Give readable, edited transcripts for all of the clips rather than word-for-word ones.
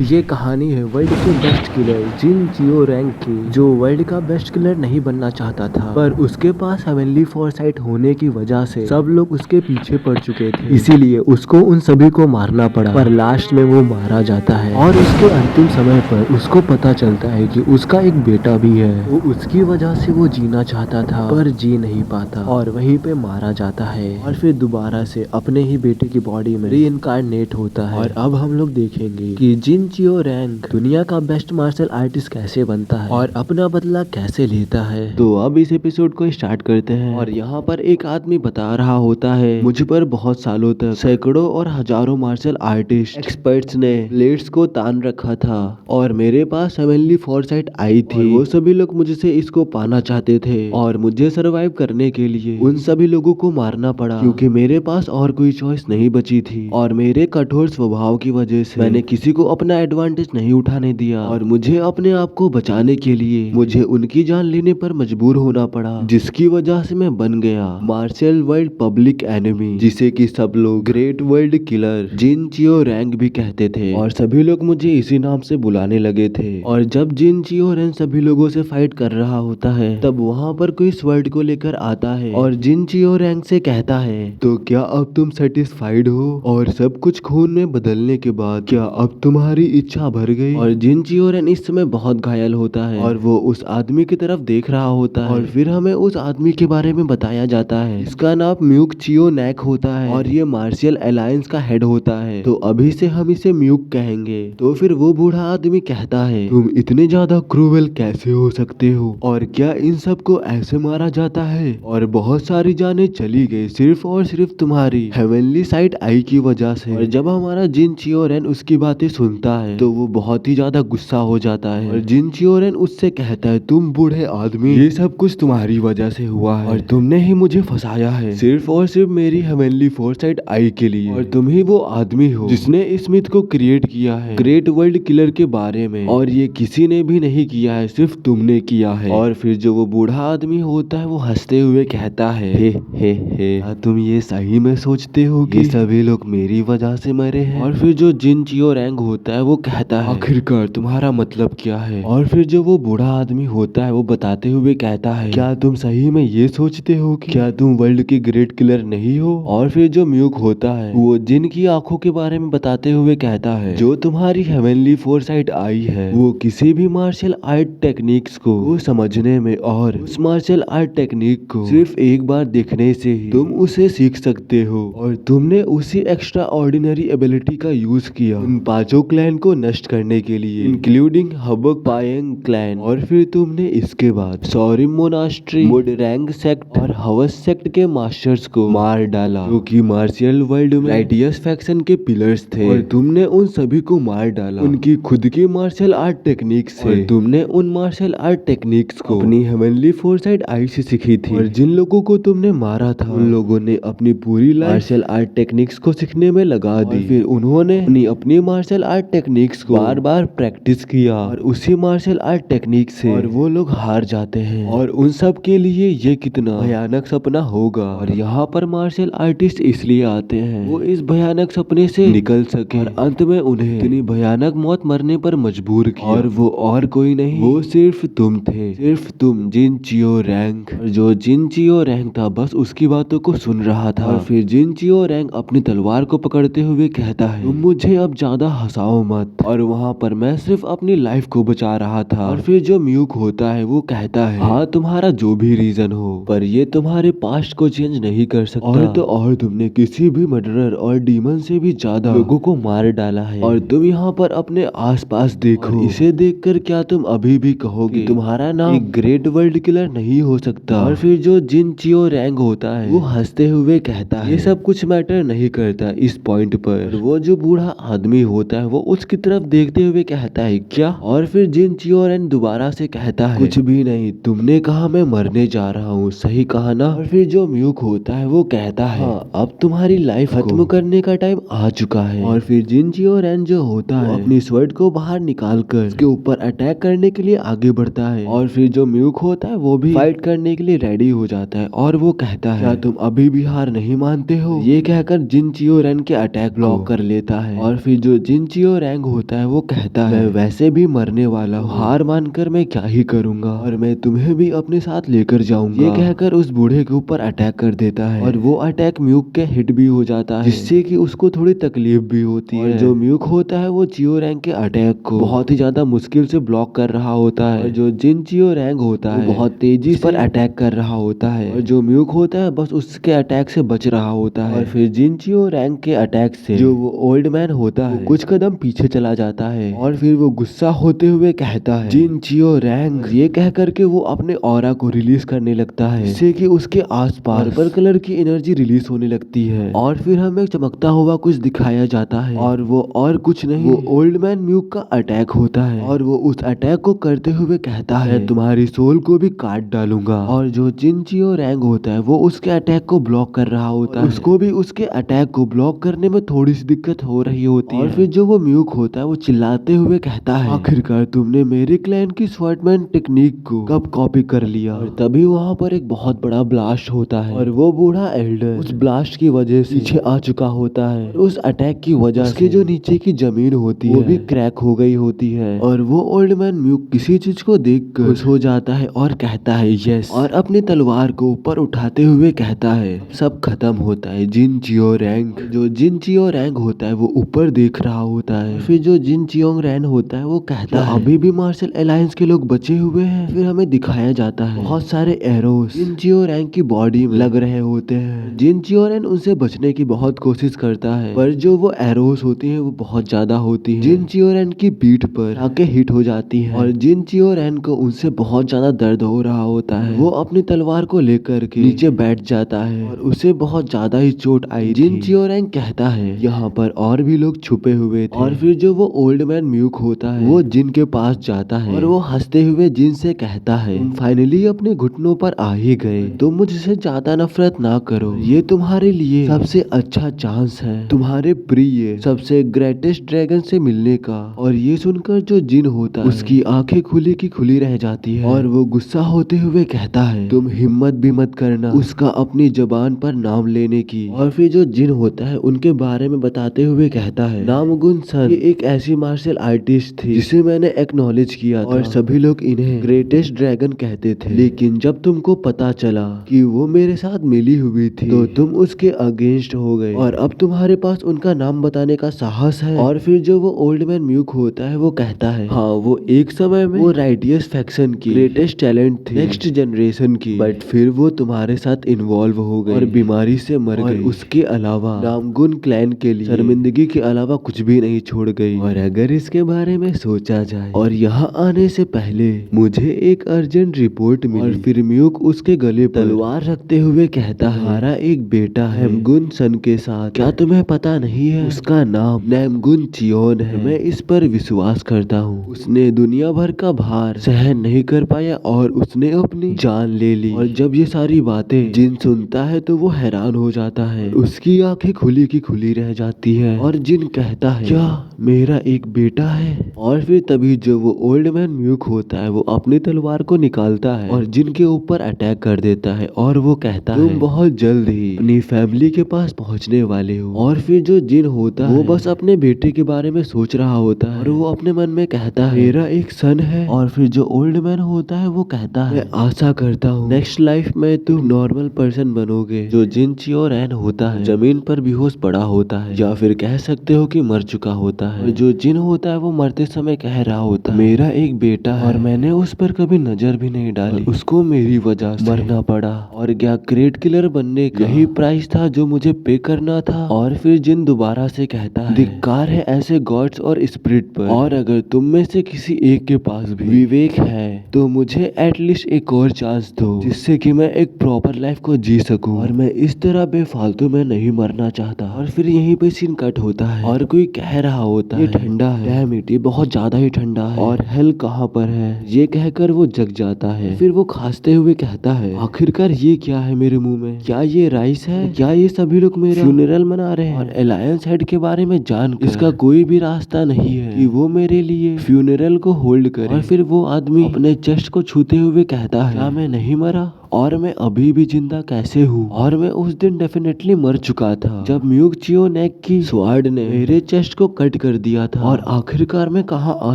ये कहानी है वर्ल्ड के बेस्ट किलर जिन जियो रैंक की, जो वर्ल्ड का बेस्ट किलर नहीं बनना चाहता था, पर उसके पास हेवनली फोरसाइट होने की वजह से सब लोग उसके पीछे पड़ चुके थे। इसीलिए उसको उन सभी को मारना पड़ा, पर लास्ट में वो मारा जाता है और उसके अंतिम समय पर उसको पता चलता है कि उसका एक बेटा भी है। वो उसकी वजह से वो जीना चाहता था पर जी नहीं पाता और वहीं पे मारा जाता है और फिर दोबारा से अपने ही बेटे की बॉडी में रीइनकार्नेट होता है। और अब हम लोग देखेंगे कि जिन जियो रैंक दुनिया का बेस्ट मार्शल आर्टिस्ट कैसे बनता है और अपना बदला कैसे लेता है। तो अब इस एपिसोड को स्टार्ट करते हैं। और यहाँ पर एक आदमी बता रहा होता है, मुझ पर बहुत सालों तक सैकड़ों और हजारों मार्शल आर्टिस्ट एक्सपर्ट्स ने ब्लेड्स को तान रखा था और मेरे पास हेवनली फोरसाइट आई थी। वो सभी लोग मुझसे इसको पाना चाहते थे और मुझे सरवाइव करने के लिए उन सभी लोगों को मारना पड़ा, क्योंकि मेरे पास और कोई चॉइस नहीं बची थी। और मेरे कठोर स्वभाव की वजह से मैंने किसी को अपना एडवांटेज नहीं उठाने दिया और मुझे अपने आप को बचाने के लिए मुझे उनकी जान लेने पर मजबूर होना पड़ा, जिसकी वजह से मैं बन गया मार्शल वर्ल्ड पब्लिक एनिमी, जिसे कि सब लोग ग्रेट वर्ल्ड किलर जिन चियो रैंक भी कहते थे। और सभी लोग मुझे इसी नाम से बुलाने लगे थे। और जब जिन चियो रैंक सभी लोगों से फाइट कर रहा होता है, तब वहाँ पर कोई स्वर्ड को लेकर आता है और जिन चियो रैंक से कहता है, तो क्या अब तुम सेटिस्फाइड हो? और सब कुछ खून में बदलने के बाद क्या अब तुम्हारी इच्छा भर गई? और जिन चियोरेन इस समय बहुत घायल होता है और वो उस आदमी की तरफ देख रहा होता है। और फिर हमें उस आदमी के बारे में बताया जाता है, इसका नाम म्यूक चियो नैक होता है और ये मार्शियल अलायंस का हेड होता है, तो अभी से हम इसे म्यूक कहेंगे। तो फिर वो बूढ़ा आदमी कहता है, तुम इतने ज्यादा क्रूवल कैसे हो सकते हो और क्या इन सबको ऐसे मारा जाता है? और बहुत सारी जानें चली गई सिर्फ और सिर्फ तुम्हारी हेवनली साइट आई की वजह से। और जब हमारा जिन चियोरेन उसकी बातें सुनता है तो वो बहुत ही ज्यादा गुस्सा हो जाता है और जिन चियोरेन उससे कहता है, तुम बूढ़े आदमी, ये सब कुछ तुम्हारी वजह से हुआ है और तुमने ही मुझे फंसाया है सिर्फ और सिर्फ मेरी हेवनली फोरसाइट आई के लिए। और तुम ही वो आदमी हो जिसने इस मिथ को क्रिएट किया है ग्रेट वर्ल्ड किलर के बारे में, और ये किसी ने भी नहीं किया है, सिर्फ तुमने किया है। और फिर जो वो बूढ़ा आदमी होता है वो हंसते हुए कहता है, हे तुम ये सही में सोचते हो कि सभी लोग मेरी वजह से मरे हैं? और फिर जो जिन चियो रैंक होता है वो कहता है, आखिरकार तुम्हारा मतलब क्या है? और फिर जो वो बूढ़ा आदमी होता है वो बताते हुए कहता है, क्या तुम सही में ये सोचते हो कि क्या तुम वर्ल्ड की ग्रेट किलर नहीं हो? और फिर जो म्यूक होता है वो जिन की आंखों के बारे में बताते हुए कहता है, जो तुम्हारी हेवनली फोरसाइट आई है वो किसी भी मार्शल आर्ट टेक्निक्स को समझने में और उस मार्शल आर्ट टेक्निक को सिर्फ एक बार देखने से ही तुम उसे सीख सकते हो। और तुमने उसी एक्स्ट्रा ऑर्डिनरी एबिलिटी का यूज किया उन पांचों क्लैन को नष्ट करने के लिए, इंक्लूडिंग हबक पायंग क्लैन। और फिर तुमने इसके बाद सॉरिम मोनास्ट्री, मुडरैंग सेक्ट और हवस सेक्ट के मास्टर्स को मार डाला, जो कि मार्शियल वर्ल्ड में राइटियस फैक्शन के पिलर्स थे। और तुमने उन सभी को मार डाला उनकी खुद की मार्शल आर्ट टेक्निक से। और तुमने उन मार्शल आर्ट टेक्निक्स को अपनी हेवनली फोरसाइट आई से सीखी थी। और जिन लोगों को तुमने मारा था उन लोगों ने अपनी पूरी लाइफ मार्शल आर्ट टेक्निक्स को सीखने में लगा दी। फिर उन्होंने अपनी मार्शल आर्ट टेक्निक्स को बार बार प्रैक्टिस किया और उसी मार्शल आर्ट टेक्निक से और वो लोग हार जाते हैं। और उन सब के लिए ये कितना भयानक सपना होगा। और यहाँ पर मार्शल आर्टिस्ट इसलिए आते हैं वो इस भयानक सपने से निकल सके, और अंत में उन्हें इतनी भयानक मौत मरने पर मजबूर किया। और वो और कोई नहीं, वो सिर्फ तुम थे, सिर्फ तुम जिन चियो रैंक। और जो जिन चियो रैंक था बस उसकी बातों को सुन रहा था। और फिर जिन चियो रैंक अपनी तलवार को पकड़ते हुए कहता है, तुम मुझे अब ज्यादा हंसाओ मत। और वहाँ पर मैं सिर्फ अपनी लाइफ को बचा रहा था। और फिर जो म्यूक होता है वो कहता है, हाँ तुम्हारा जो भी रीजन हो, पर ये तुम्हारे पास्ट को चेंज नहीं कर सकता। और तो और तुमने किसी भी मर्डरर और डीमन से भी ज्यादा लोगों को मार डाला है। और तुम यहाँ पर अपने आसपास देखो, इसे देखकर क्या तुम अभी भी कहोगे कि तुम्हारा नाम एक ग्रेट वर्ल्ड किलर नहीं हो सकता? और फिर जो जिन चियो रैंक होता है वो हंसते हुए कहता है, ये सब कुछ मैटर नहीं करता इस पॉइंट पर। वो जो बूढ़ा आदमी होता है वो उसकी तरफ देखते हुए कहता है, क्या? और फिर जिन चियो रैंक दोबारा से कहता है, कुछ भी नहीं, तुमने कहा मैं मरने जा रहा हूँ, सही कहा ना? और फिर जो म्यूक होता है वो कहता है, हाँ अब तुम्हारी लाइफ खत्म करने का टाइम आ चुका है। और फिर जिन चियो रैंक जो होता है अपनी स्वर्ड को बाहर निकाल कर उसके ऊपर अटैक करने के लिए आगे बढ़ता है। और फिर जो म्यूक होता है वो भी फाइट करने के लिए रेडी हो जाता है और वो कहता है, क्या तुम अभी भी हार नहीं मानते हो? ये कहकर जिन चियो रैंक के अटैक ब्लॉक कर लेता है। और फिर जो जिन चियो रैंग होता है वो कहता है मैं वैसे भी मरने वाला हूँ, हार मानकर मैं क्या ही करूंगा और मैं तुम्हें भी अपने साथ लेकर जाऊंगा। ये कहकर उस बूढ़े के ऊपर अटैक कर देता है और वो अटैक म्यूक के हिट भी हो जाता है, जिससे कि उसको थोड़ी तकलीफ भी होती है। जो म्यूक होता है वो चियो रैंग के अटैक को बहुत ही ज्यादा मुश्किल से ब्लॉक कर रहा होता है और जो जिन चियो रैंग होता है बहुत तेजी से अटैक कर रहा होता है और जो म्यूक होता है बस उसके अटैक से बच रहा होता है। और फिर जिन चियो रैंग के अटैक से जो वो ओल्ड मैन होता है कुछ कदम पीछे चला जाता है और फिर वो गुस्सा होते हुए कहता है जिन चियो रैंग। ये कह करके वो अपने ऑरा को रिलीज करने लगता है, जिससे कि उसके आसपास पर्पल कलर की एनर्जी रिलीज होने लगती है और फिर हमें चमकता हुआ कुछ दिखाया जाता है और वो और कुछ नहीं वो ओल्ड मैन म्यूक का अटैक होता है और वो उस अटैक को करते हुए कहता है मैं तुम्हारी सोल को भी काट डालूंगा। और जो जिन चियो रैंग होता है वो उसके अटैक को ब्लॉक कर रहा होता है, उसको भी उसके अटैक को ब्लॉक करने में थोड़ी सी दिक्कत हो रही होती है। और फिर जो वो म्यूक होता है वो चिल्लाते हुए कहता है आखिरकार तुमने मेरे क्लैन की स्वॉर्डमैन टेक्निक को कब कॉपी कर लिया। और तभी वहाँ पर एक बहुत बड़ा ब्लास्ट होता है और वो बूढ़ा एल्डर उस ब्लास्ट की वजह से पीछे आ चुका होता है। उस अटैक की वजह से जो नीचे की जमीन होती है वो भी क्रैक हो गई होती है और वो ओल्ड मैन म्यूक किसी चीज को देखकर खुश हो जाता है और कहता है यस, और अपनी तलवार को ऊपर उठाते हुए कहता है सब खत्म होता है। जिन चियो रैंग जो जिन चियो रैंग होता है वो ऊपर देख रहा होता है। फिर जो जिन चियोंग रैन होता है वो कहता है अभी भी मार्शल अलायंस के लोग बचे हुए हैं। फिर हमें दिखाया जाता है बहुत सारे एरोस जिन चियो रैंग की बॉडी में लग रहे होते हैं। जिन चियो रैन उनसे बचने की बहुत कोशिश करता है पर जो वो एरोस होती है वो बहुत ज्यादा होती है, जिन चियो रैन की पीठ पर आके हिट हो जाती है और जिन चियो रैन को उनसे बहुत ज्यादा दर्द हो रहा होता है। वो अपनी तलवार को लेकर के नीचे बैठ जाता है और उसे बहुत ज्यादा ही चोट आई। जिन चियो रैंग कहता है यहाँ पर और भी लोग छुपे हुए थे। और फिर जो वो ओल्ड मैन म्यूक होता है वो जिन के पास जाता है और वो हंसते हुए जिन से कहता है तुम फाइनली अपने घुटनों पर आ ही गए, तुम मुझसे ज्यादा नफरत ना करो, ये तुम्हारे लिए सबसे अच्छा चांस है तुम्हारे प्रिय सबसे ग्रेटेस्ट ड्रैगन से मिलने का। और ये सुनकर जो जिन होता है उसकी आंखें खुली की खुली रह जाती है और वो गुस्सा होते हुए कहता है तुम हिम्मत भी मत करना उसका अपनी जबान पर नाम लेने की। और फिर जो जिन होता है उनके बारे में बताते हुए कहता है नामगुन सन ये एक ऐसी मार्शल आर्टिस्ट थी जिसे मैंने एक्नॉलेज किया था और सभी लोग इन्हें ग्रेटेस्ट ड्रैगन कहते थे, लेकिन जब तुमको पता चला कि वो मेरे साथ मिली हुई थी तो तुम उसके अगेंस्ट हो गए और अब तुम्हारे पास उनका नाम बताने का साहस है। और फिर जो वो ओल्ड मैन म्यूक होता है वो कहता है हाँ वो एक समय में वो राइटियस फैक्शन की ग्रेटेस्ट टैलेंट थी नेक्स्ट जनरेशन की, बट फिर वो तुम्हारे साथ इन्वॉल्व हो गई और बीमारी से मर गई। उसके अलावा नामगुन क्लैन के लिए शर्मिंदगी के अलावा कुछ भी नहीं छोड़ गई। और अगर इसके बारे में सोचा जाए और यहाँ आने से पहले मुझे एक अर्जेंट रिपोर्ट मिली। और फिर म्यूक उसके गले पर तलवार रखते हुए कहता है हमारा एक बेटा है नामगुन सन के साथ, क्या तुम्हें पता नहीं है उसका नाम नामगुन चियोन है। मैं इस पर विश्वास करता हूँ, उसने दुनिया भर का भार सहन नहीं कर पाया और उसने अपनी जान ले ली। और जब ये सारी बातें जिन सुनता है तो वो हैरान हो जाता है, उसकी आंखें खुली की खुली रह जाती है और जिन कहता है क्या मेरा एक बेटा है। और फिर तभी जो वो ओल्ड मैन म्यूक होता है वो अपनी तलवार को निकालता है और जिन के ऊपर अटैक कर देता है और वो कहता है तुम बहुत जल्द ही अपनी फैमिली के पास पहुंचने वाले हो। और फिर जो जिन होता है वो बस अपने बेटे के बारे में सोच रहा होता है और वो अपने मन में कहता है मेरा एक सन है। और फिर जो ओल्ड मैन होता है वो कहता है मैं आशा करता हूँ नेक्स्ट लाइफ में तुम नॉर्मल पर्सन बनोगे। जो जिन चियो रैन होता है जमीन पर बेहोश पड़ा होता है या फिर कह सकते हो कि मर चुका होता है। जो जिन होता है वो मरते समय कह रहा होता है मेरा एक बेटा है और मैंने उस पर कभी नजर भी नहीं डाली, उसको मेरी वजह से मरना पड़ा और क्या ग्रेट किलर बनने का यही प्राइस था जो मुझे पे करना था। और फिर जिन दोबारा से कहता है धिक्कार है ऐसे गॉड्स और स्पिरिट पर, और अगर तुम में से किसी एक के पास भी विवेक है तो मुझे एटलीस्ट एक और चांस दो जिससे कि मैं एक प्रॉपर लाइफ को जी सकूं और मैं इस तरह बेफालतू में नहीं मरना चाहता। और फिर यहीं पे सीन कट होता है और कोई कह रहा होता है ये ठंडा है, डैम इट ये बहुत ज्यादा ही ठंडा है और हेल कहाँ पर है। ये कहकर वो जग जाता है। फिर वो खांसते हुए कहता है आखिरकार ये क्या है मेरे मुंह में, क्या ये राइस है, क्या ये सभी लोग मेरा फ्यूनरल मना रहे हैं। और अलायंस हेड के बारे में जानकर इसका कोई भी रास्ता नहीं है कि वो मेरे लिए फ्यूनरल को होल्ड करे। और फिर वो आदमी अपने चेस्ट को छूते हुए कहता है क्या मैं नहीं मरा। और मैं अभी भी जिंदा कैसे हूँ, और मैं उस दिन डेफिनेटली मर चुका था जब म्यूक चियो नेक की स्वार्ड ने मेरे चेस्ट को कट कर दिया था। और आखिरकार मैं कहाँ आ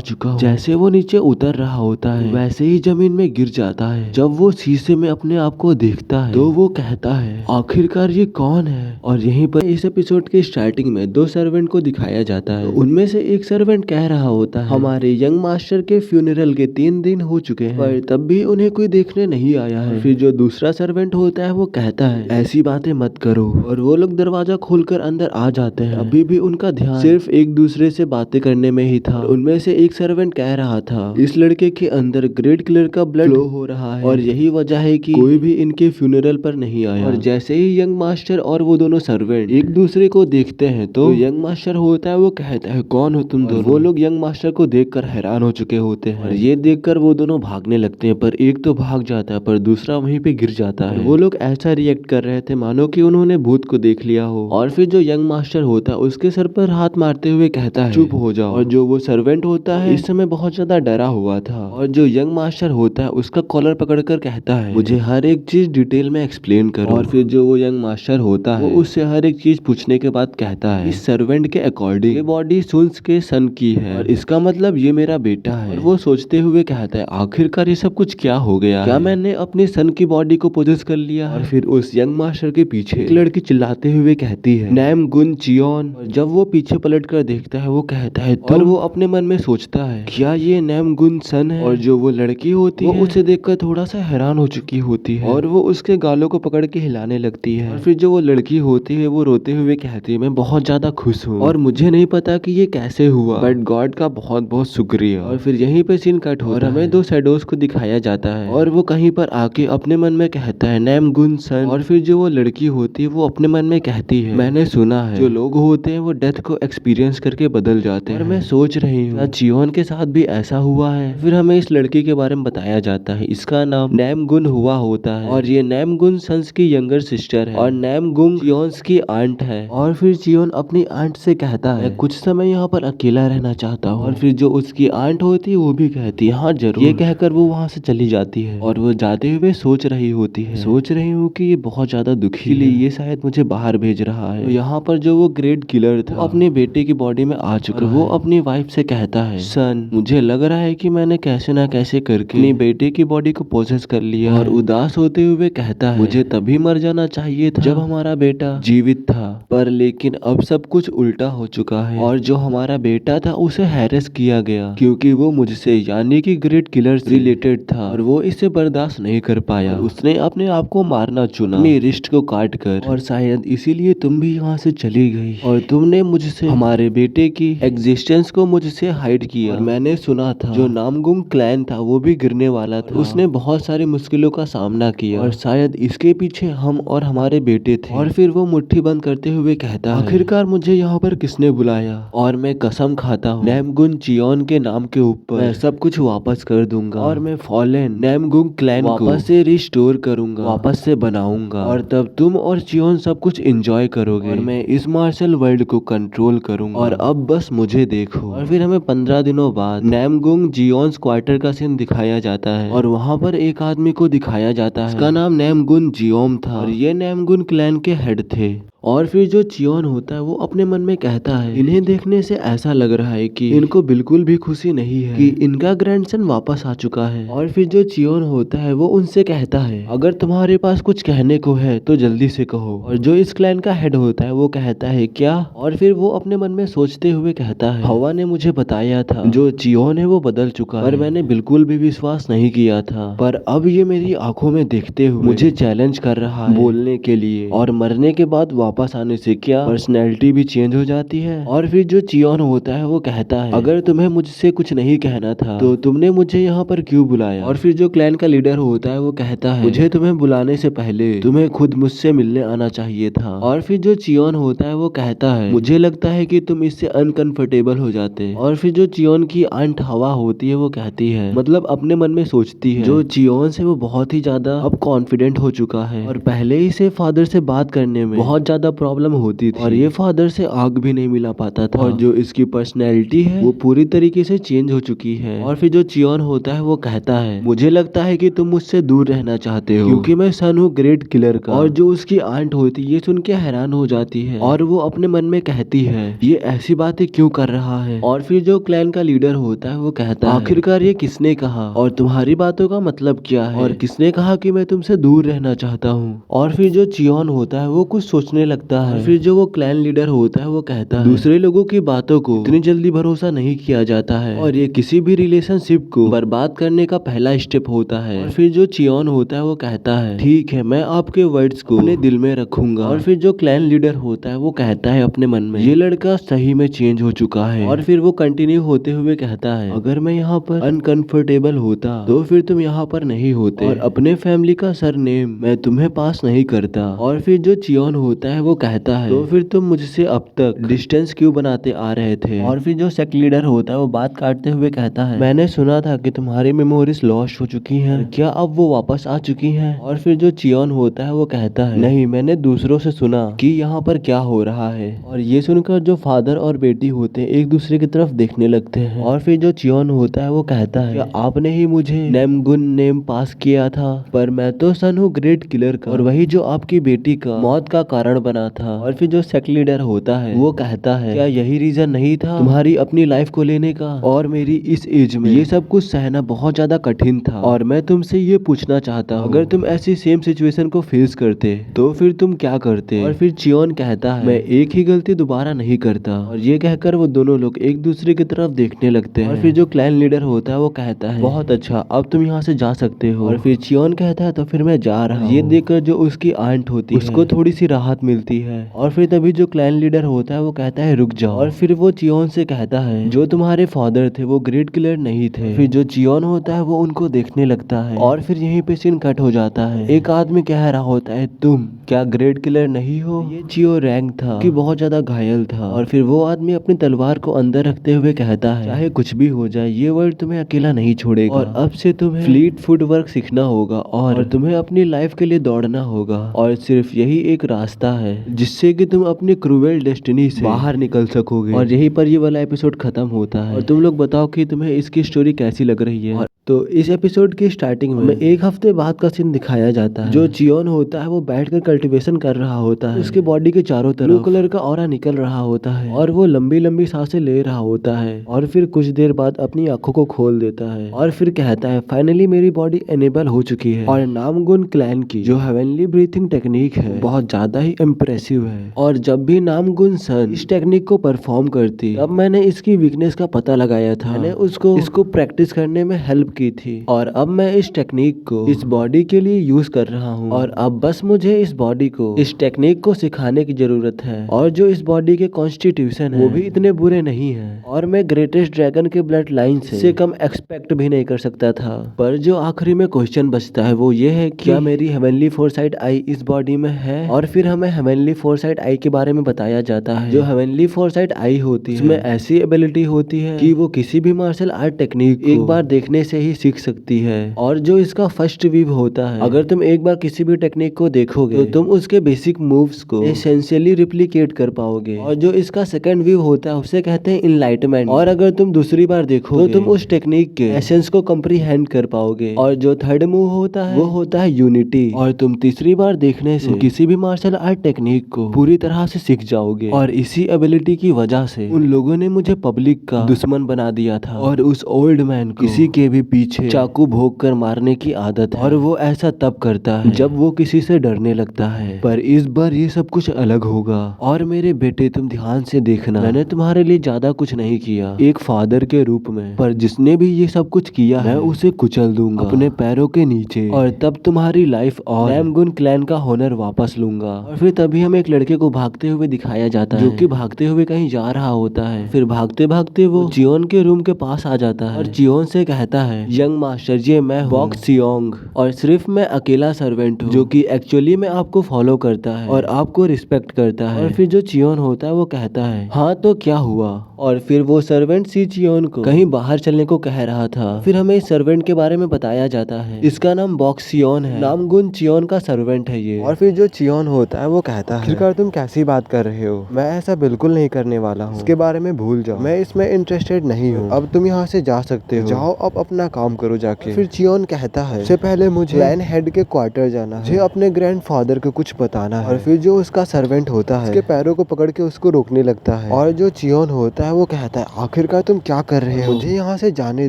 चुका हूँ। जैसे वो नीचे उतर रहा होता है वैसे ही जमीन में गिर जाता है। जब वो शीशे में अपने आप को देखता है तो वो कहता है आखिरकार ये कौन है। और यहीं पर इस एपिसोड के स्टार्टिंग में दो सर्वेंट को दिखाया जाता है। उनमें से एक सर्वेंट कह रहा होता है हमारे यंग मास्टर के फ्यूनरल के 3 दिन हो चुके हैं पर तब भी उन्हें कोई देखने नहीं आया है। फिर जो दूसरा सर्वेंट होता है वो कहता है ऐसी बातें मत करो। और वो लोग दरवाजा खोलकर अंदर आ जाते हैं। अभी भी उनका ध्यान सिर्फ एक दूसरे से बातें करने में ही था। उनमें से एक सर्वेंट कह रहा था इस लड़के के अंदर ग्रेट किलर का ब्लड फ्लो हो रहा है और यही वजह है कि कोई भी इनके फ्यूनरल पर नहीं आया। और जैसे ही यंग मास्टर और वो दोनों सर्वेंट एक दूसरे को देखते हैं तो यंग मास्टर होता है वो कहता है कौन हो तुम दोनों। वो लोग यंग मास्टर को देखकर हैरान हो चुके होते हैं और ये देखकर वो दोनों भागने लगते हैं पर एक तो भाग जाता है पर दूसरा वहीं पे गिर जाता है। वो लोग ऐसा रिएक्ट कर रहे थे मानो कि उन्होंने भूत को देख लिया हो। और फिर जो यंग मास्टर होता है उसके सर पर हाथ मारते हुए कहता है चुप हो जाओ। और जो वो सर्वेंट होता है इस समय बहुत ज्यादा डरा हुआ था। और जो यंग मास्टर होता है उसका कॉलर पकड़कर कहता है मुझे हर एक चीज डिटेल में एक्सप्लेन करो। और फिर जो वो यंग मास्टर होता है वो उससे हर एक चीज पूछने के बाद कहता है इस सर्वेंट के अकॉर्डिंग ये बॉडी सुन्स के सन की है और इसका मतलब ये मेरा बेटा है। और वो सोचते हुए कहता है आखिरकार ये सब कुछ क्या हो गया, क्या मैंने अपने सन की बॉडी को पोजेस कर लिया। और फिर उस यंग मास्टर के पीछे एक लड़की चिल्लाते हुए कहती है नैम गुन चियोन। और जब वो पीछे पलट कर देखता है वो कहता है और वो अपने मन में सोचता है क्या ये नैम गुन सन है। और जो वो लड़की होती है वो उसे देखकर थोड़ा सा हैरान हो चुकी होती है और वो उसके गालों को पकड़ के हिलाने लगती है। और फिर जो वो लड़की होती है वो रोते हुए कहती है मैं बहुत ज्यादा खुश हूँ और मुझे नहीं पता कि ये कैसे हुआ बट गॉड का बहुत बहुत शुक्रिया। और फिर यहीं पे सीन कट होता है और हमें दो शैडोज को दिखाया जाता है और वो कहीं पर आके अपने मन में कहता है नैम गुन सन। और फिर जो वो लड़की होती है वो अपने मन में कहती है मैंने सुना है जो लोग होते हैं वो डेथ को एक्सपीरियंस करके बदल जाते हैं और मैं सोच रही हूँ चियोन के साथ भी ऐसा हुआ है। फिर हमें इस लड़की के बारे में बताया जाता है इसका नाम नैम गुन हुआ होता है और ये नैम गुन सन्स की यंगर सिस्टर है और नैम गुन चियोन्स की आंट है। और फिर चियोन अपनी आंट से कहता है कुछ समय यहाँ पर अकेला रहना चाहता हूँ। और फिर जो उसकी आंट होती है वो भी कहती है हाँ जरूर। ये कहकर वो वहाँ से चली जाती है और वो जाते हुए सोच रही होती है सोच रही हूँ कि ये बहुत ज्यादा दुखी है ये शायद मुझे बाहर भेज रहा है। तो यहाँ पर जो वो ग्रेट किलर था अपने बेटे की बॉडी में आ चुका है। वो अपनी वाइफ से कहता है सन मुझे लग रहा है कि मैंने कैसे ना कैसे करके अपनी बेटे की बॉडी को पोसेस कर लिया। और उदास होते हुए कहता है मुझे तभी मर जाना चाहिए था जब हमारा बेटा जीवित था पर लेकिन अब सब कुछ उल्टा हो चुका है और जो हमारा बेटा था उसे हैरेस किया गया क्योंकि वो मुझसे यानी कि ग्रेट किलर से रिलेटेड था और वो इसे बर्दाश्त नहीं कर पाया। उसने अपने आप को मारना चुना अपनी रिस्ट को काट कर और शायद इसीलिए तुम भी यहाँ से चली गई और तुमने मुझसे हमारे बेटे की एग्जिस्टेंस को मुझसे हाइड किया। और मैंने सुना था जो नामगुंग क्लैन था वो भी गिरने वाला था। उसने बहुत सारी मुश्किलों का सामना किया और शायद इसके पीछे हम और हमारे बेटे थे। और फिर वो मुट्ठी बंद करते हुए कहता है आखिरकार मुझे यहाँ पर किसने बुलाया और मैं कसम खाता हूँ नैमगुन चियोन के नाम के ऊपर मैं सब कुछ वापस कर दूंगा और मैं फॉलन नैमगुंग क्लैन को वापस से रिस्टोर करूंगा वापस से बनाऊंगा और तब तुम और चियोन सब कुछ एंजॉय करोगे और मैं इस मार्शल वर्ल्ड को कंट्रोल करूंगा और अब बस मुझे देखो। और फिर हमें 15 दिनों बाद नैमगुंग जियोन्स क्वार्टर का सीन दिखाया जाता है और वहाँ पर एक आदमी को दिखाया जाता है इसका नाम नैमगुन जियोम था और ये नैमगुन क्लैन के हेड थे। और फिर जो चियोन होता है वो अपने मन में कहता है इन्हें देखने से ऐसा लग रहा है कि इनको बिल्कुल भी खुशी नहीं है कि इनका ग्रैंडसन वापस आ चुका है। और फिर जो चियोन होता है वो उनसे कहता है अगर तुम्हारे पास कुछ कहने को है तो जल्दी से कहो। और जो इस क्लैन का हेड होता है वो कहता है क्या। और फिर वो अपने मन में सोचते हुए कहता है हवा ने मुझे बताया था जो चियोन है वो बदल चुका है पर मैंने बिल्कुल भी विश्वास नहीं किया था पर अब ये मेरी आंखों में देखते हुए मुझे चैलेंज कर रहा है बोलने के लिए और मरने के बाद वापस आने से क्या पर्सनैलिटी भी चेंज हो जाती है। और फिर जो चियोन होता है वो कहता है अगर तुम्हें मुझसे कुछ नहीं कहना था तो तुमने मुझे यहाँ पर क्यों बुलाया। और फिर जो क्लैन का लीडर होता है वो कहता है मुझे तुम्हें बुलाने से पहले तुम्हें खुद मुझसे मिलने आना चाहिए था। और फिर जो चियोन होता है वो कहता है मुझे लगता है कि तुम इससे अनकंफर्टेबल हो जाते। और फिर जो चियोन की आंट हवा होती है वो कहती है मतलब अपने मन में सोचती है जो चियोन से वो बहुत ही ज्यादा अब कॉन्फिडेंट हो चुका है और पहले ही से फादर से बात करने में बहुत ज्यादा ज्यादा प्रॉब्लम होती थी और ये फादर से आग भी नहीं मिला पाता था और जो इसकी पर्सनैलिटी है वो पूरी तरीके से चेंज हो चुकी है। और फिर जो चियोन होता है वो कहता है मुझे लगता है कि तुम मुझसे दूर रहना चाहते हो क्योंकि मैं सन हूँ ग्रेट किलर का। और जो उसकी आंट होती है ये सुन के हैरान हो जाती है और वो अपने मन में कहती है ये ऐसी बातें क्यों कर रहा है। और फिर जो क्लैन का लीडर होता है वो कहता है आखिरकार ये किसने कहा और तुम्हारी बातों का मतलब क्या है और किसने कहा कि मैं तुमसे दूर रहना चाहता हूँ। और फिर जो चियोन होता है वो कुछ सोचने लगता है। फिर जो वो क्लैन लीडर होता है वो कहता है दूसरे लोगों की बातों को इतनी जल्दी भरोसा नहीं किया जाता है और ये किसी भी रिलेशनशिप को बर्बाद करने का पहला स्टेप होता है। और फिर जो चियोन होता है वो कहता है ठीक है मैं आपके वर्ड्स को अपने दिल में रखूंगा। और फिर जो क्लैन लीडर होता है वो कहता है अपने मन में ये लड़का सही में चेंज हो चुका है। और फिर वो कंटिन्यू होते हुए कहता है अगर मैं यहाँ पर अनकंफर्टेबल होता तो फिर तुम यहाँ पर नहीं होते और अपने फैमिली का सरनेम मैं तुम्हें पास नहीं करता। और फिर जो चियोन होता है वो कहता है तो फिर तुम मुझसे अब तक डिस्टेंस क्यों बनाते आ रहे थे। और फिर जो सेक्ट लीडर होता है वो बात काटते हुए कहता है मैंने सुना था कि तुम्हारी मेमोरीज लॉस्ट हो चुकी हैं, क्या अब वो वापस आ चुकी हैं। और फिर जो चियोन होता है वो कहता है नहीं मैंने दूसरों से सुना कि यहाँ पर क्या हो रहा है। और ये सुनकर जो फादर और बेटी होते हैं एक दूसरे की तरफ देखने लगते हैं। और फिर जो चियोन होता है वो कहता है क्या आपने ही मुझे नेमगुन नेम पास किया था पर मैं तो सन हूँ ग्रेट किलर का और वही जो आपकी बेटी का मौत का कारण बना था। और फिर जो सेक्ट लीडर होता है वो कहता है क्या यही रीजन नहीं था तुम्हारी अपनी लाइफ को लेने का और मेरी इस एज में ये सब कुछ सहना बहुत ज्यादा कठिन था। और मैं तुमसे ये पूछना चाहता हूँ अगर तुम ऐसी सेम सिचुएशन को फेस करते तो फिर तुम क्या करते। और फिर चियोन कहता है मैं एक ही गलती दोबारा नहीं करता। और ये कहकर वो दोनों लोग एक दूसरे की तरफ देखने लगते हैं। और फिर जो क्लैन लीडर होता है वो कहता है बहुत अच्छा अब तुम यहाँ से जा सकते हो। और फिर चियोन कहता है तो फिर मैं जा रहा हूँ। ये देखकर जो उसकी आंट होती है उसको थोड़ी सी राहत मिलती है। और फिर तभी जो क्लैन लीडर होता है वो कहता है रुक जाओ। और फिर वो चियोन से कहता है जो तुम्हारे फादर थे वो ग्रेट किलर नहीं थे। फिर जो चियोन होता है वो उनको देखने लगता है और फिर यहीं पे सीन कट हो जाता है। एक आदमी कह रहा होता है तुम क्या ग्रेट किलर नहीं हो। ये चियो रैंक था कि बहुत ज्यादा घायल था। और फिर वो आदमी अपनी तलवार को अंदर रखते हुए कहता है चाहे कुछ भी हो जाए ये वर्ल्ड तुम्हें अकेला नहीं छोड़ेगा और अब से तुम्हें फ्लीट फुट वर्क सीखना होगा और तुम्हें अपनी लाइफ के लिए दौड़ना होगा और सिर्फ यही एक रास्ता है जिससे कि तुम अपनी क्रूएल डेस्टिनी से बाहर निकल सकोगे। और यहीं पर ये वाला एपिसोड खत्म होता है। और तुम लोग बताओ कि तुम्हें इसकी स्टोरी कैसी लग रही है। तो इस एपिसोड की स्टार्टिंग में एक हफ्ते बाद का सीन दिखाया जाता है। जो चियोन होता है वो बैठकर कल्टीवेशन कर रहा होता है। उसके बॉडी के चारों तरफ ब्लू कलर का ऑरा निकल रहा होता है और वो लंबी लंबी सांसें ले रहा होता है। और फिर कुछ देर बाद अपनी आंखों को खोल देता है और फिर कहता है फाइनली मेरी बॉडी एनेबल हो चुकी है। और नामगुन क्लैन की जो हेवनली ब्रीथिंग टेक्निक है बहुत ज्यादा ही इम्प्रेसिव है। और जब भी नामगुन सन इस टेक्निक को परफॉर्म करती तब मैंने इसकी वीकनेस का पता लगाया था। मैंने इसको प्रैक्टिस करने में हेल्प की थी और अब मैं इस टेक्निक को इस बॉडी के लिए यूज कर रहा हूँ। और अब बस मुझे इस बॉडी को इस टेक्निक को सिखाने की जरूरत है। और जो इस बॉडी के कॉन्स्टिट्यूशन है वो भी इतने बुरे नहीं है और मैं ग्रेटेस्ट ड्रैगन के ब्लड लाइन से कम एक्सपेक्ट भी नहीं कर सकता था। पर जो आखिरी में क्वेश्चन बचता है वो ये है कि क्या मेरी हेवनली फोरसाइट आई इस बॉडी में है। और फिर हमें हेवनली फोरसाइट आई के बारे में बताया जाता है। जो हेवनली फोरसाइट आई होती है उसमें ऐसी एबिलिटी होती है कि वो किसी भी मार्शल आर्ट टेक्निक एक बार देखने से ही सीख सकती है। और जो इसका फर्स्ट व्यू होता है अगर तुम एक बार किसी भी टेक्निक को देखोगे तो तुम उसके बेसिक मूव्स को एसेंशियली रिप्लिकेट कर पाओगे। और जो इसका सेकंड व्यू होता है उसे कहते हैं इनलाइटमेंट। और अगर तुम दूसरी बार देखोगे तो तुम उस टेक्निक के एसेंस को कंप्रीहेंड कर पाओगे। और जो थर्ड मूव होता है वो होता है यूनिटी। और तुम तीसरी बार देखने से किसी भी मार्शल आर्ट टेक्निक को पूरी तरह से सीख जाओगे। और इसी एबिलिटी की वजह से उन लोगों ने मुझे पब्लिक का दुश्मन बना दिया था। और उस ओल्ड मैन को किसी के भी पीछे चाकू भोंक कर मारने की आदत है। और वो ऐसा तब करता है जब वो किसी से डरने लगता है। पर इस बार ये सब कुछ अलग होगा। और मेरे बेटे तुम ध्यान से देखना मैंने तुम्हारे लिए ज्यादा कुछ नहीं किया एक फादर के रूप में, पर जिसने भी ये सब कुछ किया है मैं उसे कुचल दूंगा अपने पैरों के नीचे। और तब तुम्हारी लाइफ और नामगुन क्लैन का होनर वापस लूंगा। और फिर तभी हमें एक लड़के को भागते हुए दिखाया जाता है जो कि भागते हुए कहीं जा रहा होता है। फिर भागते भागते वो चियोन के रूम के पास आ जाता है और चियोन से कहता है यंग मास्टर ये मैं बॉक सियोंग और सिर्फ मैं अकेला सर्वेंट हूँ जो कि एक्चुअली में आपको फॉलो करता है और आपको रिस्पेक्ट करता है। और फिर जो चियोन होता है वो कहता है हाँ तो क्या हुआ। और फिर वो सर्वेंट सी चियोन को कहीं बाहर चलने को कह रहा था। फिर हमें इस सर्वेंट के बारे में बताया जाता है, इसका नाम बॉक्सियोन है, नामगुन चियोन का सर्वेंट है ये। और फिर जो चियोन होता है वो कहता है, आखिरकार तुम कैसी बात कर रहे हो, मैं ऐसा बिल्कुल नहीं करने वाला हूँ, इसके बारे में भूल जाओ, मैं इसमें इंटरेस्टेड नहीं हूँ, अब तुम यहाँ से जा सकते हो, जाओ अब अपना काम करो जाके। फिर चियोन कहता है, इससे पहले मुझे क्लैन हेड के क्वार्टर जाना है, मुझे अपने ग्रैंडफादर को कुछ बताना है। और फिर जो उसका सर्वेंट होता है उसके पैरों को पकड़ के उसको रोकने लगता है। और जो चियोन होता है वो कहता है, आखिरकार तुम क्या कर रहे हो, मुझे यहाँ से जाने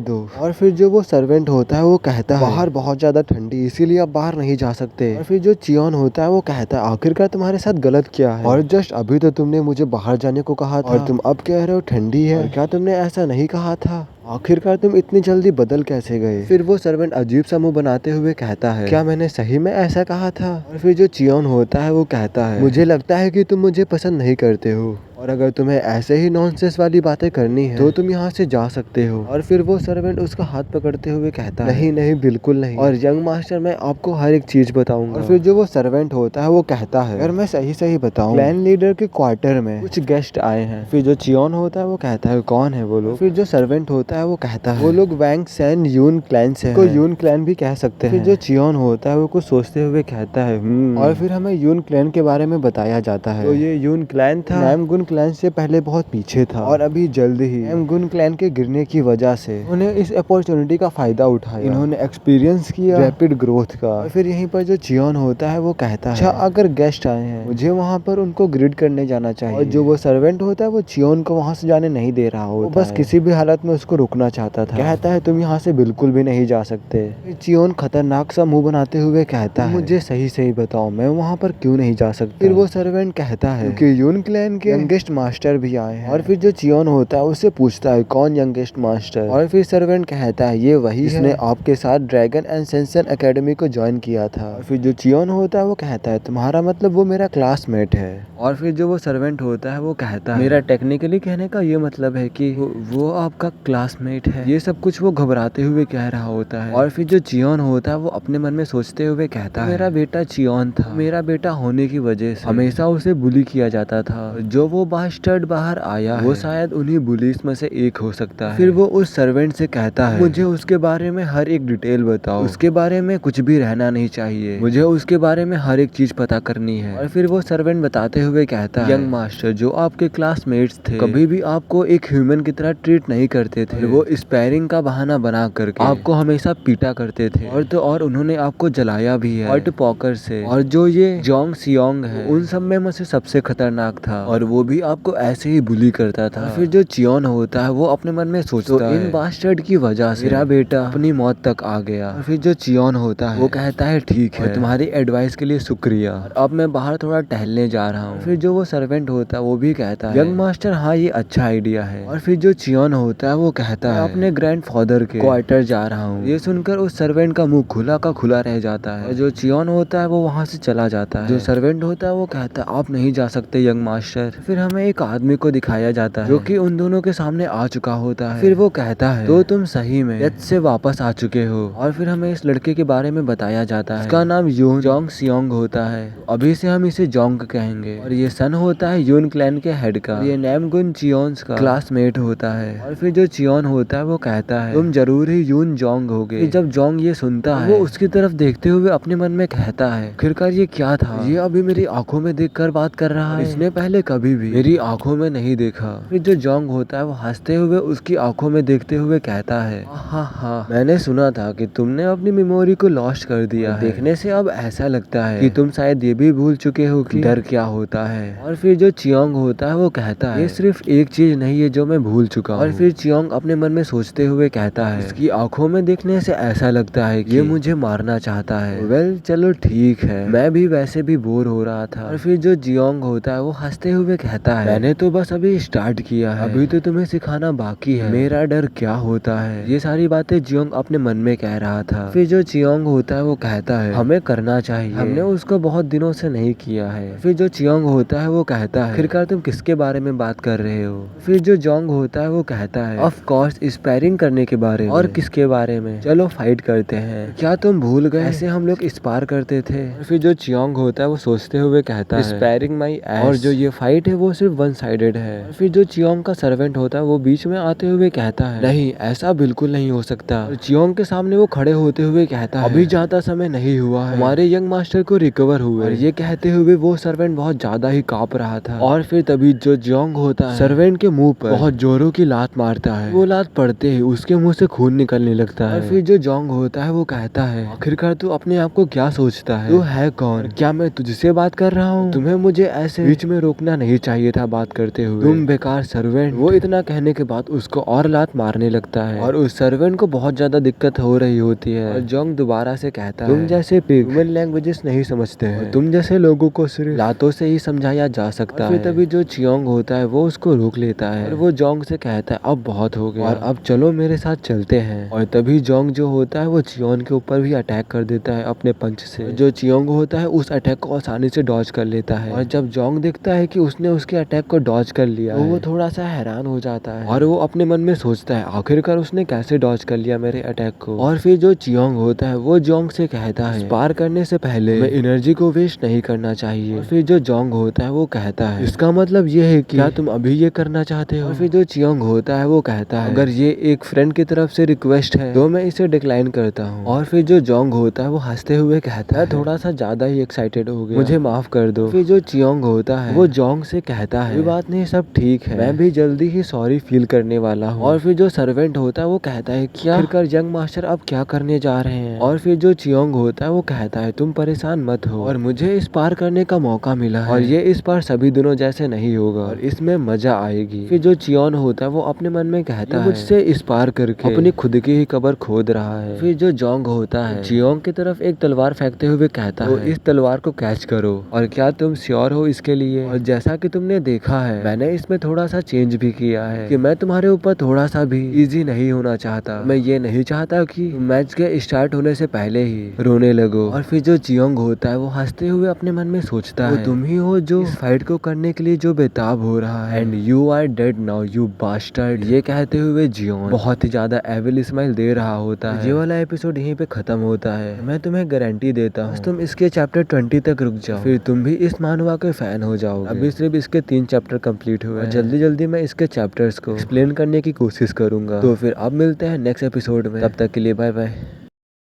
दो। और फिर जो वो सर्वेंट होता है वो कहता है, बाहर बहुत ज्यादा ठंडी, इसीलिए आप बाहर नहीं जा सकते। और फिर जो चियोन होता है वो कहता है, आखिरकार तुम्हारे साथ गलत क्या है, और जस्ट अभी तो तुमने मुझे बाहर जाने को कहा था और तुम अब कह रहे हो ठंडी है, और क्या तुमने ऐसा नहीं कहा था, आखिरकार तुम इतनी जल्दी बदल कैसे गए। फिर वो सर्वेंट अजीब सा मुंह बनाते हुए कहता है, क्या मैंने सही में ऐसा कहा था। और फिर जो चियोन होता है वो कहता है, मुझे लगता है कि तुम मुझे पसंद नहीं करते हो, और अगर तुम्हें ऐसे ही नॉनसेंस वाली बातें करनी है तो तुम यहाँ से जा सकते हो। और फिर वो सर्वेंट उसका हाथ पकड़ते हुए कहता है, नहीं नहीं बिल्कुल नहीं, और यंग मास्टर मैं आपको हर एक चीज बताऊंगा। और फिर जो वो सर्वेंट होता है वो कहता है, अगर मैं सही सही बताऊं, क्लैन लीडर के क्वार्टर में कुछ गेस्ट आए हैं। फिर जो चियोन होता है वो कहता है, कौन है वो लोग। फिर जो सर्वेंट होता है वो कहता है, वो लोग वैंग सैन यून क्लैन से को यून क्लैन भी कह सकते हैं। फिर जो चियोन होता है वो कुछ सोचते हुए कहता है, और फिर हमें यून क्लैन के बारे में बताया जाता है, तो ये यून क्लैन था नामगुन क्लैन से पहले बहुत पीछे था, और अभी जल्द ही नामगुन क्लैन के गिरने की वजह से उन्हें इस अपॉर्चुनिटी का फायदा उठाया, इन्होंने एक्सपीरियंस किया रैपिड ग्रोथ का। और फिर यहीं पर जो चियोन होता है वो कहता है, अच्छा अगर गेस्ट आए हैं मुझे वहाँ पर उनको ग्रीट करने जाना चाहिए। और जो वो सर्वेंट होता है वो चियोन को वहाँ से जाने नहीं दे रहा होता, बस किसी भी हालत में उसको रुकना चाहता था। कहता है, तुम यहाँ से बिल्कुल भी नहीं जा सकते। चियोन खतरनाक सा मुंह बनाते हुए कहता है, मुझे सही सही बताओ मैं वहाँ पर क्यों नहीं जा सकता। फिर वो सर्वेंट कहता है कि यून क्लैन के यंगेस्ट मास्टर भी आए हैं। और फिर जो चियोन होता है उससे पूछता है, कौन यंगेस्ट मास्टर। और फिर सर्वेंट कहता है, ये वही जिसने आपके साथ ड्रैगन एंड सेंसन एकेडमी को ज्वाइन किया था। और फिर जो चियोन होता है वो कहता है, तुम्हारा मतलब वो मेरा क्लासमेट है। और फिर जो वो सर्वेंट होता है वो कहता है, मेरा टेक्निकली कहने का ये मतलब है कि वो आपका क्लासमेट है। ये सब कुछ वो घबराते हुए कह रहा होता है। और फिर जो चियोन होता है वो अपने मन में सोचते हुए कहता है, मेरा बेटा चियोन था, मेरा बेटा होने की वजह से हमेशा उसे बुली किया जाता था, जो वो बास्टर्ड बाहर आया वो शायद उन्हीं बुलीज में से एक हो सकता है। फिर वो उस सर्वेंट से कहता है, मुझे उसके बारे में हर एक डिटेल बताओ, उसके बारे में कुछ भी रहना नहीं चाहिए, मुझे उसके बारे में हर एक चीज पता करनी है। और फिर वो सर्वेंट बताते हुए कहता है, यंग मास्टर जो आपके क्लासमेट्स थे कभी भी आपको एक ह्यूमन की तरह ट्रीट नहीं करते थे, वो स्पैरिंग का बहाना बना करके आपको हमेशा पीटा करते थे, और उन्होंने आपको जलाया भी है हॉट पॉकर से। और जो ये जोंग सियोंग है उन सब में मुझसे सबसे खतरनाक था, और वो भी आपको ऐसे ही बुली करता था। फिर जो चियोन होता है वो अपने मन में सोचता है, इन बास्टर्ड की वजह से मेरा बेटा अपनी मौत तक आ गया। और फिर जो चियोन होता है वो कहता है, ठीक है तुम्हारी एडवाइस के लिए शुक्रिया, अब मैं बाहर थोड़ा टहलने जा रहा हूँ। फिर जो वो सर्वेंट होता है वो भी कहता है, यंग मास्टर हाँ ये अच्छा आइडिया है। और फिर जो चियोन होता है वो कहता है, अपने ग्रैंडफादर के क्वार्टर जा रहा हूँ। ये सुनकर उस सर्वेंट का मुंह खुला का खुला रह जाता है, और जो चियोन होता है वो वहाँ से चला जाता है। जो सर्वेंट होता है वो कहता है, आप नहीं जा सकते यंग मास्टर। फिर हमें एक आदमी को दिखाया जाता है जो कि उन दोनों के सामने आ चुका होता है। फिर वो कहता है, तो तुम सही में डेथ से वापस आ चुके हो। और फिर हमें इस लड़के के बारे में बताया जाता है, इसका नाम यून जोंग सियोंग होता है, अभी से हम इसे जोंग कहेंगे। और ये सन होता है यून क्लैन के हेड का, ये नामगुन चियोन्स का क्लासमेट होता है। और फिर जो चियोन होता है वो कहता है, तुम जरूर ही यून जोंग होगे। जब जोंग ये सुनता है वो उसकी तरफ देखते हुए अपने मन में कहता है, आखिरकार ये क्या था, ये अभी मेरी आंखों में देखकर बात कर रहा है, इसने पहले कभी भी मेरी आंखों में नहीं देखा। फिर जो जोंग होता है वो हंसते हुए उसकी आंखों में देखते हुए कहता है, हाँ मैंने सुना था कि तुमने अपनी मेमोरी को लॉस्ट कर दिया है, देखने से अब ऐसा लगता है कि तुम शायद ये भी भूल चुके हो कि डर क्या होता है। और फिर जो चियोंग होता है वो कहता है, ये सिर्फ एक चीज नहीं है जो मैं भूल चुका हूँ। और फिर चियोंग अपने मन में सोचते हुए कहता है, इसकी आंखों में देखने से ऐसा लगता है कि ये मुझे मारना चाहता है। वेल चलो ठीक है, मैं भी वैसे भी बोर हो रहा था। और फिर जो जियोंग होता है वो हंसते हुए कहता है, मैंने तो बस अभी स्टार्ट किया है, अभी तो तुम्हें सिखाना बाकी है, मेरा डर क्या होता है। ये सारी बातें जियोंग अपने मन में कह रहा था। फिर जो चियोंग होता है वो कहता है, हमें करना चाहिए, हमने उसको बहुत दिनों से नहीं किया है। फिर जो चियोंग होता है वो कहता है, आखिरकार तुम किसके बारे में बात कर रहे हो। फिर जो जोंग होता है वो कहता है, ऑफ कोर्स स्पैरिंग करने के बारे में। और किसके बारे में, चलो फाइट करते हैं, क्या तुम भूल गए ऐसे हम लोग स्पार करते थे। फिर जो चियोंग होता है वो सोचते हुए कहता है, स्पैरिंग माई एस। और जो ये फाइट है वो वो सिर्फ वन साइडेड है। फिर जो चियोंग का सर्वेंट होता है वो बीच में आते हुए कहता है नहीं, ऐसा बिल्कुल नहीं हो सकता। और चियोंग के सामने वो खड़े होते हुए कहता है अभी ज्यादा समय नहीं हुआ है, हमारे यंग मास्टर को रिकवर हुए। और ये कहते हुए वो सर्वेंट बहुत ज्यादा ही कांप रहा था। और फिर तभी जो जियोंग होता है सर्वेंट के मुंह पर बहुत जोरों की लात मारता है। वो लात पड़ते ही उसके मुंह से खून निकलने लगता है। और फिर जो जोंग होता है वो कहता है आखिरकार तू अपने आप को क्या सोचता है, तू है कौन, क्या मैं तुझसे बात कर रहा हूँ, तुम्हें मुझे ऐसे बीच में रोकना नहीं चाहिए था बात करते हुए, तुम बेकार सर्वेंट। वो इतना कहने के बाद उसको और लात मारने लगता है और उस सर्वेंट को बहुत ज्यादा दिक्कत हो रही होती है। और जोंग दोबारा से कहता है तुम जैसे पिग ह्यूमन लैंग्वेजेस नहीं समझते हैं, तुम जैसे लोगों को सिर्फ लातों से ही समझाया जा सकता है। फिर तभी जो चियोंग होता है वो उसको रोक लेता है और वो जोंग से कहता है अब बहुत हो गया और अब चलो मेरे साथ चलते हैं। और तभी जोंग जो होता है वो चियोंग के ऊपर भी अटैक कर देता है अपने पंच से। जो चियोंग होता है उस अटैक को आसानी से डॉज कर लेता है। और जब जोंग देखता है कि उसने उसके अटैक को डॉज कर लिया तो वो थोड़ा सा हैरान हो जाता है और वो अपने मन में सोचता है आखिरकार उसने कैसे डॉज कर लिया मेरे अटैक को। और फिर जो चियोंग होता है वो जोंग से कहता है स्पार करने से पहले हमें एनर्जी को वेस्ट नहीं करना चाहिए। और फिर जो जोंग होता है वो कहता है इसका मतलब ये है कि क्या तुम अभी ये करना चाहते हो। और फिर जो चियोंग होता है वो कहता है अगर ये एक फ्रेंड की तरफ से रिक्वेस्ट है तो मैं इसे डिक्लाइन करता हूँ। और फिर जो जोंग होता है वो हंसते हुए कहता है थोड़ा सा ज्यादा ही एक्साइटेड हो गया, मुझे माफ कर दो। फिर जो चियोंग होता है वो जोंग से कहता है कोई बात नहीं, सब ठीक है, मैं भी जल्दी ही सॉरी फील करने वाला हूँ। और फिर जो सर्वेंट होता है वो कहता है क्या आखिरकार यंग मास्टर अब क्या करने जा रहे हैं। और फिर जो चियोंग होता है वो कहता है तुम परेशान मत हो और मुझे इस पार करने का मौका मिला है और ये इस पार सभी दिनों जैसे नहीं होगा और इसमें मजा आएगी। फिर जो चियोन होता है वो अपने मन में कहता है मुझसे इस पार करके अपनी खुद की ही कब्र खोद रहा है। फिर जो जोंग होता है चियोंग की तरफ एक तलवार फेंकते हुए कहता है इस तलवार को कैच करो और क्या तुम श्योर हो इसके लिए। और जैसा कि तुमने देखा है मैंने इसमें थोड़ा सा चेंज भी किया है कि मैं तुम्हारे ऊपर थोड़ा सा भी इजी नहीं होना चाहता। मैं ये नहीं चाहता कि मैच के स्टार्ट होने से पहले ही रोने लगो। और फिर जो चियोंग होता है वो हंसते हुए अपने मन में सोचता है तुम ही हो जो इस फाइट को करने के लिए जो बेताब हो रहा है and you are dead now you bastard. ये कहते हुए जियोन बहुत ही ज्यादा एविल स्माइल दे रहा होता है। ये वाला एपिसोड यहीं पे खत्म होता है। मैं तुम्हें गारंटी देता हूँ तुम इसके चैप्टर 20 तक रुक जाओ फिर तुम भी इस मानवा के फैन हो जाओगे। अभी सिर्फ इसके 3 चैप्टर कंप्लीट हुए हैं। जल्दी जल्दी मैं इसके चैप्टर्स को एक्सप्लेन करने की कोशिश करूंगा। तो फिर अब मिलते हैं नेक्स्ट एपिसोड में, तब तक के लिए बाय बाय।